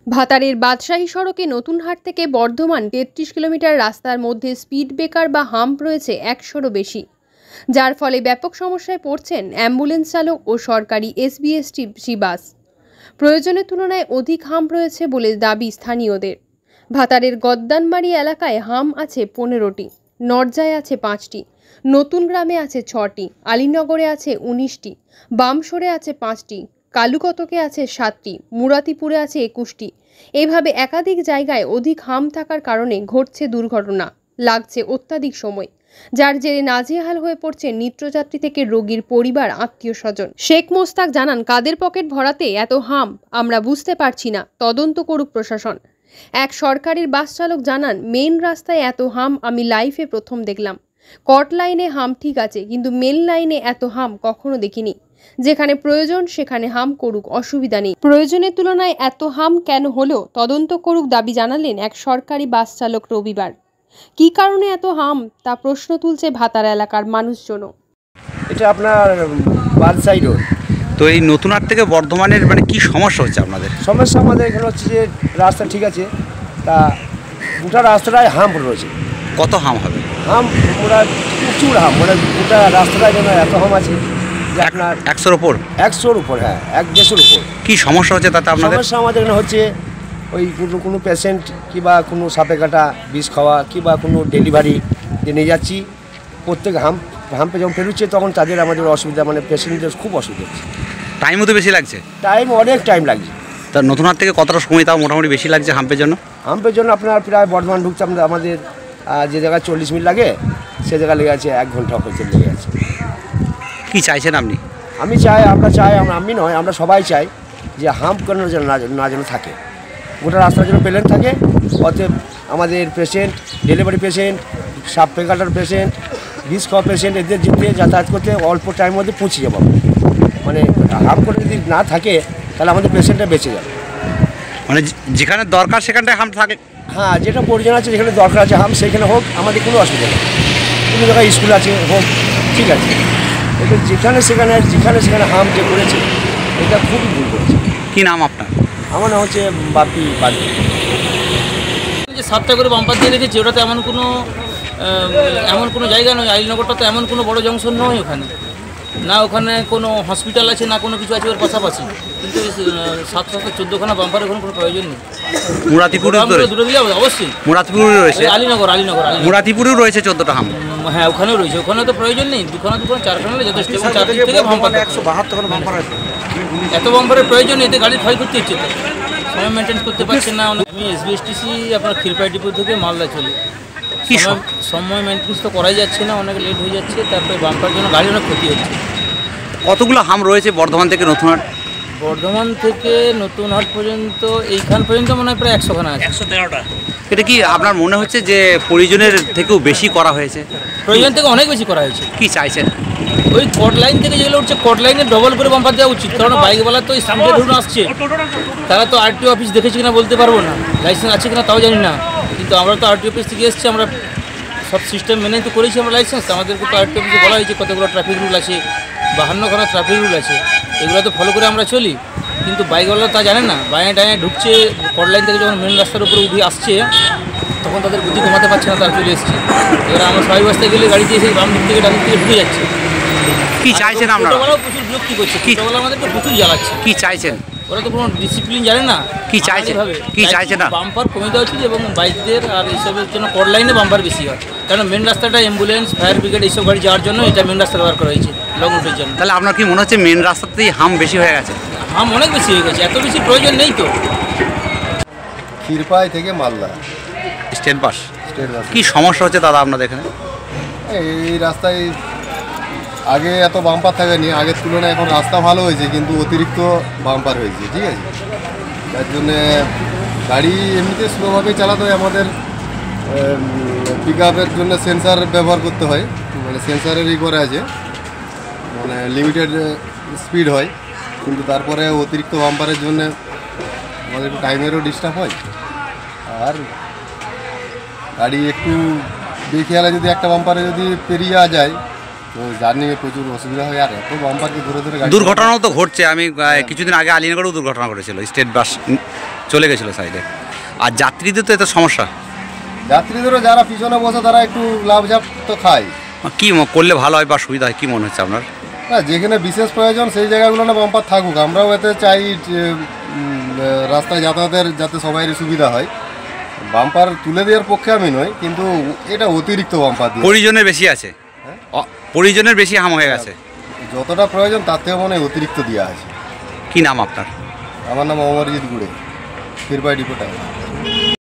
ভাতারের বাদশাহী সড়কে নতুনহাট থেকে বর্ধমান ৩৩ কিলোমিটার রাস্তার মধ্যে স্পিড ব্রেকার বা হাম্প রয়েছে ১০০রও বেশি, যার ফলে ব্যাপক সমস্যায় পড়ছেন অ্যাম্বুলেন্স চালক ও সরকারি এসবিএসটিসি বাস। প্রয়োজনের তুলনায় অধিক হাম্প রয়েছে বলে দাবি স্থানীয়দের। ভাতারের গদ্দানবাড়ি এলাকায় হাম্প আছে ১৫টি, নরজায় আছে ৫টি, নতুন গ্রামে আছে ৬টি, আলীনগরে আছে ১৯টি, বামসরে আছে ৫টি, কালুকতকে আছে ৭টি, মুরাতিপুরে আছে ২১টি। এইভাবে একাধিক জায়গায় অধিক হাম্প থাকার কারণে ঘটছে দুর্ঘটনা, লাগছে অত্যাধিক সময়, যার জেরে নাজেহাল হয়ে পড়ছে নিত্যযাত্রী থেকে রোগীর পরিবার, আত্মীয় স্বজন। শেখ মোস্তাক জানান, কাদের পকেট ভরাতে এত হাম্প আমরা বুঝতে পারছি না, তদন্ত করুক প্রশাসন। এক সরকারের বাস চালক জানান, মেইন রাস্তায় এত হাম্প আমি লাইফে প্রথম দেখলাম। কট লাইনে হাম্প ঠিক আছে, কিন্তু মেন লাইনে এত হাম্প কখনো দেখিনি। যেখানে প্রয়োজন সেখানে হাম্প করুক, অসুবিধা নেই। প্রয়োজনের তুলনায় এত হাম্প কেন হলো তদন্ত করুক দাবি জানালেন এক সরকারি বাস চালক রবিবার। কি কারণে এত হাম্প তা প্রশ্ন তুলছে ভাতার এলাকার মানুষজনও। এটা আপনার বাদশাহী রোড। তো এই নতুনহাট থেকে বর্ধমানের কি সমস্যা হচ্ছে আপনাদের? সমস্যা আমাদের এখানে হচ্ছে যে রাস্তা ঠিক আছে, তা গোটা রাস্তাটায় হাম্প রয়েছে। কত হাম্প হবে? হাম্প ওরা প্রচুর হাম্প, গোটা রাস্তাটায় যেন এত হাম্প আছে যে আপনার ১০০-র উপর। ১০০-র উপর, হ্যাঁ ১-১৫০-র উপর। কি সমস্যা হচ্ছে তাতে আপনাদের? সমস্যা আমাদের এখানে হচ্ছে ওই কোনো পেশেন্ট কিংবা কোনো সাপে কাটা বিষ খাওয়া কিংবা কোনো ডেলিভারি নিয়ে যাচ্ছি, প্রত্যেক হাম্পে যখন পেরোচ্ছে তখন তাদের আমাদের অসুবিধা, পেশেন্টদের খুব অসুবিধা হচ্ছে। টাইমও তো বেশি লাগছে। টাইম অনেক টাইম লাগছে। তা নতুনহাট থেকে কতটা সময় তাও মোটামুটি বেশি লাগছে হাম্পের জন্য? হাম্পের জন্য আপনার প্রায় বর্ধমান ঢুকছে আমাদের যে জায়গায় ৪০ মিনিট লাগে সে জায়গায় লেগে আছে ১ ঘন্টা হচ্ছে লেগে আছে। কি চাইছেন আপনি? আমরা চাই, আমি নয়, আমরা সবাই চাই যে হাম্প কেন যেন না যেন থাকে, গোটা রাস্তার জন্য প্লেন থাকে। অতএব আমাদের পেশেন্ট, ডেলিভারি পেশেন্ট, সাপ কাটার পেশেন্ট, বিষ খাওয়া পেশেন্ট, এদের যেতে যাতায়াত করতে অল্প টাইমের মধ্যে পৌঁছে যাবো। হাম্প করে যদি না থাকে তাহলে আমাদের পেশেন্টটা বেঁচে যাবে। যেখানে দরকার সেখানটায় হাম্প থাকে। হ্যাঁ, যেটা প্রয়োজন আছে, যেখানে দরকার আছে হাম্প সেখানে হোক, আমাদের কোনো অসুবিধা নেই। কোনো জায়গায় স্কুল আছে হোক, ঠিক আছে। এটা যেখানে সেখানে হাম্প যে করেছে এটা খুবই ভুল করেছে। কি নাম আপনার? আমার নাম হচ্ছে বাপি বাড়ি। যে 7টা করে বাম্পার দিয়ে রেখেছে, ওটা তো এমন কোনো জায়গা নয়। আলীনগরটা তো এমন কোনো বড় জংশন নয়, ওখানে কোনো হসপিটাল আছে না কোনো কিছু আছে ওর পাশাপাশি, কিন্তু 7-14খানা বাম্পার ওখানে কোনো প্রয়োজন নেই। দুটো দিলে অবশ্যই মুরাতিপুরে রয়েছে, মুরাতিপুরেও রয়েছে 14টা হাম্প। হ্যাঁ, ওখানেও রয়েছে, ওখানে তো প্রয়োজন নেই। 2খানা 4খানা যথেষ্ট। 4 থেকে বাম্পার 172খানা বাম্পার আছে। এত বাম্পারের প্রয়োজন নেই, এতে গাড়ি ক্ষয় করতে হচ্ছে, তো সময় মেনটেন করতে পারছে না। আমি এসবিএসটিসি আপনার ক্ষীরপাই ডিপো থেকে মালদা চলি। সময় মেনটেন্স তো করাই যাচ্ছে না, অনেক লেট হয়ে যাচ্ছে। তারপরে বাম্পার জন্য গাড়ি অনেক ক্ষতি হচ্ছে। কতগুলো হাম্প রয়েছে বর্ধমান থেকে নতুনহাট? বর্ধমান থেকে নতুনহাট পর্যন্ত, এইখান পর্যন্ত মনে হয় প্রায় 100খানা আছে। 113টা। এটা কি আপনার মনে হচ্ছে যে প্রয়োজনের থেকেও বেশি করা হয়েছে? প্রয়োজন থেকে অনেক বেশি করা হয়েছে। কি চাইছেন? ওই কট লাইন থেকে যেগুলো উঠছে, কট লাইনে ডবল করে বাম্পার দেওয়া উচিত। কারণ বাইকওয়ালা তো স্পিডে ধরুন আসছে, তারা তো আরটিও অফিস দেখেছে কিনা বলতে পারবো না, লাইসেন্স আছে কিনা তাও জানি না। কিন্তু আমরা তো আরটিও অফিস থেকে এসেছি, আমরা সব সিস্টেম মেনেই তো করেছি আমরা লাইসেন্স। আমাদেরকে তো আরটিও অফিসে বলা হয়েছে কতগুলো ট্রাফিক রুল আছে, 52খানা ট্রাফিক রুল আছে, এগুলো তো ফলো করে আমরা চলি। কিন্তু বাইকওয়ালা তা জানে না, বাইরে ডাইনে ঢুকছে, কট লাইন থেকে যখন মেন রাস্তার উপরে উঠে আসছে তখন তাদের গতি কমাতে পারছে না, তারা চলে এসছে। এবার আমরা সবাই রাস্তায় গেলে গাড়ি দিয়ে বাম দিক থেকে ডান দিক থেকে ঢুকে যাচ্ছে। কি চাইছেন আপনারা? টোটোওয়ালাও প্রচুর বিরক্তি করছে, টোটোওয়ালা আমাদেরকে প্রচুর জ্বালাচ্ছে। কি চাইছেন? ওরা তো কোনো ডিসিপ্লিন জানে না। কি চাইছেন না? বাম্পার কমে দেওয়া উচিত এবং বাইকদের আর এইসবের জন্য কট লাইনে বাম্পার বেশি হয়। কারণ মেন রাস্তাটা অ্যাম্বুলেন্স, ফায়ার ব্রিগেড এইসব গাড়ি যাওয়ার জন্য এটা মেন রাস্তা ব্যবহার করা হয়েছে লং রুটের জন্য। তাহলে আপনার কি মনে হচ্ছে মেন রাস্তাতেই হাম্প বেশি হয়ে গেছে? হাম্প অনেক বেশি হয়ে গেছে, এত বেশি প্রয়োজন নেই তো। ক্ষীরপাই থেকে মালদা স্টেট বাস। কি সমস্যা হচ্ছে দাদা আপনাদের এখানে? এই রাস্তায় আগে এত বাম্পার থাকেনি, আগের তুলনায় এখন রাস্তা ভালো হয়েছে কিন্তু অতিরিক্ত বাম্পার হয়েছে, ঠিক আছে। তার জন্যে গাড়ি এমনিতে স্লোভাবেই চালাতে হয়। আমাদের পিক আপের জন্য সেন্সার ব্যবহার করতে হয়, সেন্সারেরই করে আছে, লিমিটেড স্পিড হয়। কিন্তু তারপরে অতিরিক্ত বাম্পারের জন্য আমাদের একটু টাইমেরও ডিস্টার্ব হয়। আর গাড়ি একটু বেখেয়ালে যদি একটা বাম্পারে যদি পেরিয়ে যাওয়া যায় তো জার্নি প্রচুর অসুবিধা হয়। আর এত বাম্পারকে ধরে দুর্ঘটনাও তো ঘটছে। আমি কিছুদিন আগে আলীনগরেও দুর্ঘটনা ঘটেছিল স্টেট বাস চলে গেছিলো সাইডে। আর যাত্রীদের তো এত সমস্যা। যাত্রীদেরও যারা পিছনে বসে তারা একটু লাভঝাপ তো খায়। কী করলে ভালো হয় বা সুবিধা হয়, কী মনে হচ্ছে আপনার? না, যেখানে বিশেষ প্রয়োজন সেই জায়গাগুলো না বাম্পার থাকুক। আমরাও এতে চাই যে, রাস্তায় যাতায়াতের যাতে সবাইয়ের সুবিধা হয়। বাম্পার তুলে দেওয়ার পক্ষে আমি নই, কিন্তু এটা অতিরিক্ত বাম্পার দিয়ে পরিজনের বেশি আছে, পরিজনের বেশি হাম হয়ে গেছে। যতটা প্রয়োজন তার থেকে মনে হয় অতিরিক্ত দেওয়া আছে। কী নাম আপনার? আমার নাম অমরজিৎ গুড়ে, ফিরবাই ডিপোটার।